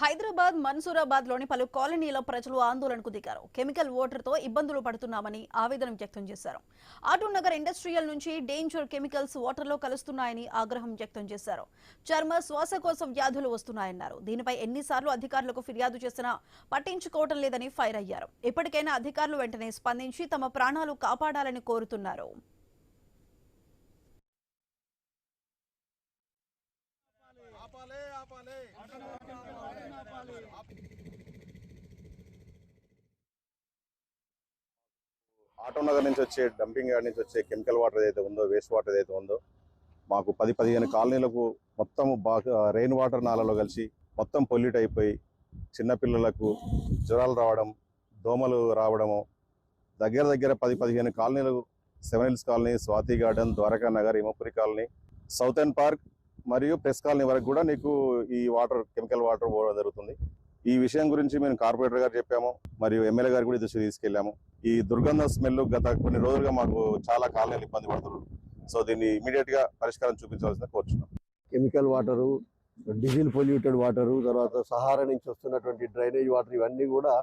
హైదరాబాద్ మన్సూరాబాద్ లోని పలు కాలనీల ప్రజలు ఆందోళనకు దిగారు. కెమికల్ వాటర్ తో ఇబ్బందులు పడుతున్నామని ఆవేదన వ్యక్తం చేశారు. ఆటూర్ నగర్ ఇండస్ట్రియల్ నుంచి డేంజర్ కెమికల్స్ వాటర్ లో కలుస్తున్నాయని ఆగ్రహం వ్యక్తం చేశారు. చర్మ శ్వాసకోశ వ్యాధులు వస్తున్నాయన్నారు. దీనిపై ఎన్నిసార్లు అధికారులకు ఫిర్యాదు చేసినా పట్టించుకోవటం లేదని ఫైర్ అయ్యారు. ఇప్పటికైనా అధికారులు వెంటనే స్పందించి తమ ప్రాణాలు కాపాడాలని కోరుతున్నారు. ఆటో నగర్ నుంచి వచ్చే డంపింగ్ యార్డ్ నుంచి వచ్చే కెమికల్ వాటర్ ఏదైతే ఉందో, వేస్ట్ వాటర్ ఏదైతే ఉందో, మాకు 10-15 కాలనీలకు మొత్తం బాగా రెయిన్ వాటర్ నాలలో కలిసి మొత్తం పొల్యూట్ అయిపోయి చిన్నపిల్లలకు జ్వరాలు రావడం, దోమలు రావడము, దగ్గర 10-15 కాలనీలకు 7 hills colony, Swathi garden, Dwaraka Nagar, Imapuri colony, southern park మరియు ప్రెస్ కాలనీ వరకు కూడా నీకు ఈ వాటర్ కెమికల్ వాటర్ పోవడం జరుగుతుంది. ఈ విషయం గురించి మేము కార్పొరేటర్ గారు చెప్పాము, మరియు ఎమ్మెల్యే గారు కూడా దృష్టి తీసుకెళ్లాము. ఈ దుర్గంధ స్మెల్ గత కొన్ని రోజులుగా మాకు చాలా కాలనీలు ఇబ్బంది పడుతున్నారు. సో దీన్ని ఇమీడియట్ గా పరిష్కారం చూపించవలసిన కోరుచున్నాం. Chemical water, diesel polluted water, తర్వాత సహారా నుంచి వస్తున్నటువంటి డ్రైనేజ్ వాటర్, ఇవన్నీ కూడా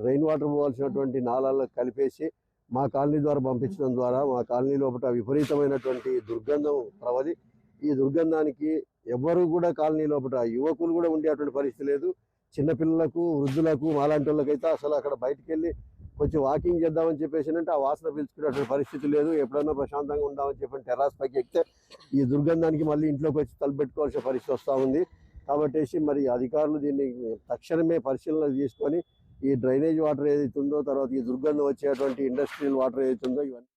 రెయిన్ వాటర్ పోవాల్సినటువంటి నాళాల్లో కలిపేసి మా కాలనీ ద్వారా పంపించడం ద్వారా మా కాలనీ లోపల విపరీతమైనటువంటి దుర్గంధం ప్రవలి, ఈ దుర్గంధానికి ఎవ్వరూ కూడా కాలనీ లోపల యువకులు కూడా ఉండేటువంటి పరిస్థితి లేదు. చిన్నపిల్లలకు, వృద్ధులకు, మాలాంటి వాళ్ళకైతే అసలు అక్కడ బయటికి వెళ్ళి కొంచెం వాకింగ్ చేద్దామని చెప్పేసి అంటే ఆ వాసన పీల్చుకునేటువంటి పరిస్థితి లేదు. ఎప్పుడన్నా ప్రశాంతంగా ఉందామని చెప్పి టెర్రాస్ పైకి ఎక్కితే ఈ దుర్గంధానికి మళ్ళీ ఇంట్లోకి వచ్చి తలపెట్టుకోవాల్సిన పరిస్థితి వస్తూ ఉంది. కాబట్టి మరి అధికారులు దీన్ని తక్షణమే పరిశీలన తీసుకొని ఈ డ్రైనేజ్ వాటర్ ఏదైతే ఉందో, తర్వాత ఈ దుర్గంధం వచ్చేటువంటి ఇండస్ట్రియల్ వాటర్ ఏదైతే ఉందో, ఇవన్నీ